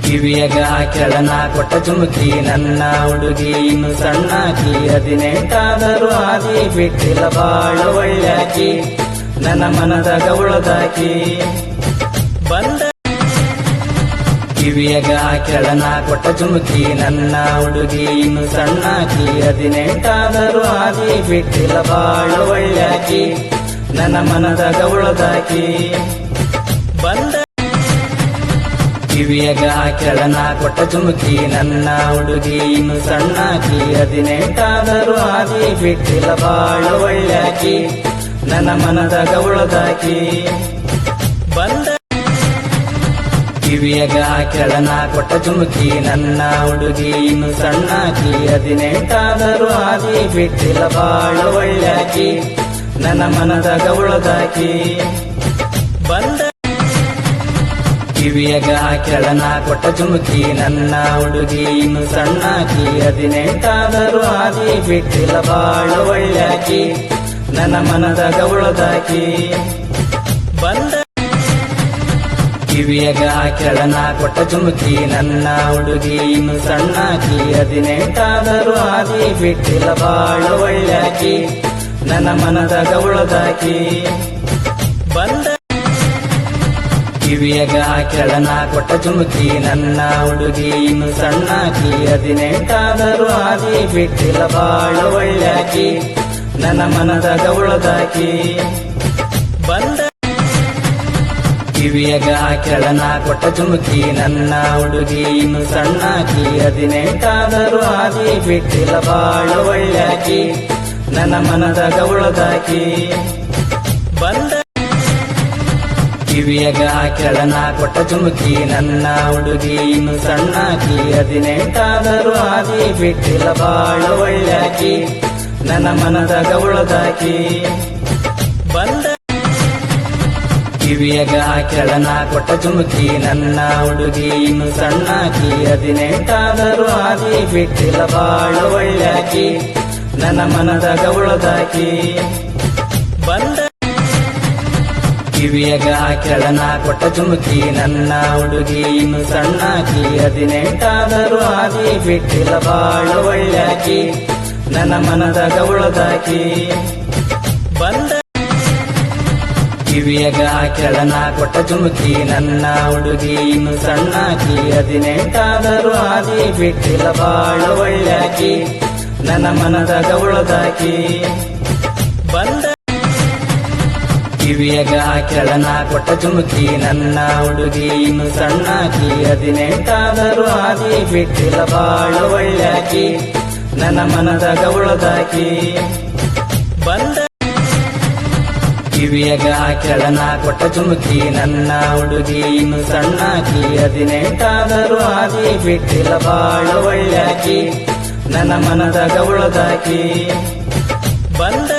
ಕಿವಿಯಗ ಕೆಳನ ಕೊಟ್ಟ ಜುಮುಕಿ ನನ್ನ ಹುಡುಗಿ ಇನ್ನು ಸಣ್ಣಾಕಿ 18 ಆದಿ ಬಿಟ್ಟಿಲ್ಲ ಬಾಳ ಒಳ್ಳ್ಯಾಕಿ ನನ್ನ ಮನದಾಗ ಉಳದಾಕಿ ಬಂದ ಕಿವಿಯಗ ಕೆಳನ ಕೊಟ್ಟ ಜುಮುಕಿ ನನ್ನ ಹುಡುಗಿ ಇನ್ನು ಸಣ್ಣಾಕಿ 18 ಆದಿ ಬಿಟ್ಟಿಲ್ಲ ಬಾಳ ಒಳ್ಳ್ಯಾಕಿ ನನ್ನ ಮನದಾಗ ಉಳದಾಕಿ ಬಂದ ಕಿವಿಯಗ ಕೆಳನ ಕೊಟ್ಟ ಜುಮುಕಿ ನನ್ನ ಹುಡುಗಿ ಇನ್ನು ಸಣ್ಣಾಕಿ 18 ಆದಿ ಬಿಟ್ಟಿಲ್ಲ ಬಾಳ ಒಳ್ಳ್ಯಾಕಿ ನನ್ನ ಮನದಾಗ ಉಳದಾಕಿ ಬಂದ ಕಿವಿಯಗ ಕೆಳನ ಕೊಟ್ಟ ಜುಮುಕಿ ನನ್ನ ಹುಡುಗಿ ಇನ್ನು ಸಣ್ಣಾಕಿ 18 ಆದಿ ಬಿಟ್ಟಿಲ್ಲ ಬಾಳ ಒಳ್ಳ್ಯಾಕಿ ನನ್ನ ಮನದಾಗ ಉಳದಾಕಿ ಬಂದ ಕಿವಿಯಗ ಕೆಳನ ಕೊಟ್ಟ ಜುಮುಕಿ ನನ್ನ ಹುಡುಗಿ ಇನ್ನು ಸಣ್ಣಾಕಿ 18 ಆದಿ ಬಿಟ್ಟಿಲ್ಲ ಬಾಳ ಒಳ್ಳ್ಯಾಕಿ ನನ್ನ ಮನದಾಗ ಉಳದಾಕಿ ಬಂದ ಕಿವಿಯಗ ಕೆಳನ ಕೊಟ್ಟ ಜುಮುಕಿ ನನ್ನ ಹುಡುಗಿ ಇನ್ನು ಸಣ್ಣಾಕಿ 18 ಆದಿ ಬಿಟ್ಟಿಲ್ಲ ಬಾಳ ಒಳ್ಳ್ಯಾಕಿ ನನ್ನ ಮನದಾಗ ಉಳದಾಕಿ ಬಂದ ಕಿವಿಯಗ ಕೆಳನ ಕೊಟ್ಟ ಜುಮುಕಿ ನನ್ನ ಹುಡುಗಿ ಇನ್ನು ಸಣ್ಣಾಕಿ 18 ಆದಿ ಬಿಟ್ಟಿಲ್ಲ ಬಾಳ ಒಳ್ಳ್ಯಾಕಿ ನನ್ನ ಮನದಾಗ ಉಳದಾಕಿ ಬಂದ ಕಿವಿಯಗ ಕೆಳನ ಕೊಟ್ಟ ಜುಮುಕಿ ನನ್ನ ಹುಡುಗಿ ಇನ್ನು ಸಣ್ಣಾಕಿ 18 ಆದಿ ಬಿಟ್ಟಿಲ್ಲ ಬಾಳ ಒಳ್ಳ್ಯಾಕಿ ನನ್ನ ಮನದಾಗ ಉಳದಾಕಿ ಬಂದ ಕಿವಿಯಗ ಕೆಳನ ಕೊಟ್ಟ ಜುಮುಕಿ ನನ್ನ ಹುಡುಗಿ ಇನ್ನು ಸಣ್ಣಾಕಿ 18 ಆದಿ ಬಿಟ್ಟಿಲ್ಲ ಬಾಳ ಒಳ್ಳ್ಯಾಕಿ ನನ್ನ ಮನದಾಗ ಉಳದಾಕಿ ಬಂದ ಕಿವಿಯಗ ಕೆಳನ ಕೊಟ್ಟ ಜುಮುಕಿ ನನ್ನ ಹುಡುಗಿ ಇನ್ನು ಸಣ್ಣಾಕಿ 18 ಆದಿ ಬಿಟ್ಟಿಲ್ಲ ಬಾಳ ಒಳ್ಳ್ಯಾಕಿ ನನ್ನ ಮನದಾಗ ಉಳದಾಕಿ ಬಂದ ಕಿವಿಯಗ ಕೆಳನ ಕೊಟ್ಟ ಜುಮುಕಿ ನನ್ನ ಹುಡುಗಿ ಇನ್ನು ಸಣ್ಣಾಕಿ 18 ಆದಿ ಬಿಟ್ಟಿಲ್ಲ ಬಾಳ ಒಳ್ಳ್ಯಾಕಿ ನನ್ನ ಮನದಾಗ ಉಳದಾಕಿ ಬಂದ ಕಿವಿಯಗ ಕೆಳನ ಕೊಟ್ಟ ಜುಮುಕಿ ನನ್ನ ಹುಡುಗಿ ಇನ್ನು ಸಣ್ಣಾಕಿ 18 ಆದಿ ಬಿಟ್ಟಿಲ್ಲ ಬಾಳ ಒಳ್ಳ್ಯಾಕಿ ನನ್ನ ಮನದಾಗ ಉಳದಾಕಿ ಬಂದ ಕಿವಿಯಗ ಕೆಳನ ಕೊಟ್ಟ ಜುಮುಕಿ ನನ್ನ ಹುಡುಗಿ ಇನ್ನು ಸಣ್ಣಾಕಿ 18 ಆದಿ ಬಿಟ್ಟಿಲ್ಲ ಬಾಳ ಒಳ್ಳ್ಯಾಕಿ ನನ್ನ ಮನದಾಗ ಉಳದಾಕಿ ಬಂದ ಕಿವಿಯಗ ಕೆಳನ ಕೊಟ್ಟ ಜುಮುಕಿ ನನ್ನ ಹುಡುಗಿ ಇನ್ನು ಸಣ್ಣಾಕಿ 18 ಆದಿ ಬಿಟ್ಟಿಲ್ಲ ಬಾಳ ಒಳ್ಳ್ಯಾಕಿ ನನ್ನ ಮನದಾಗ ಉಳದಾಕಿ ಬಂದ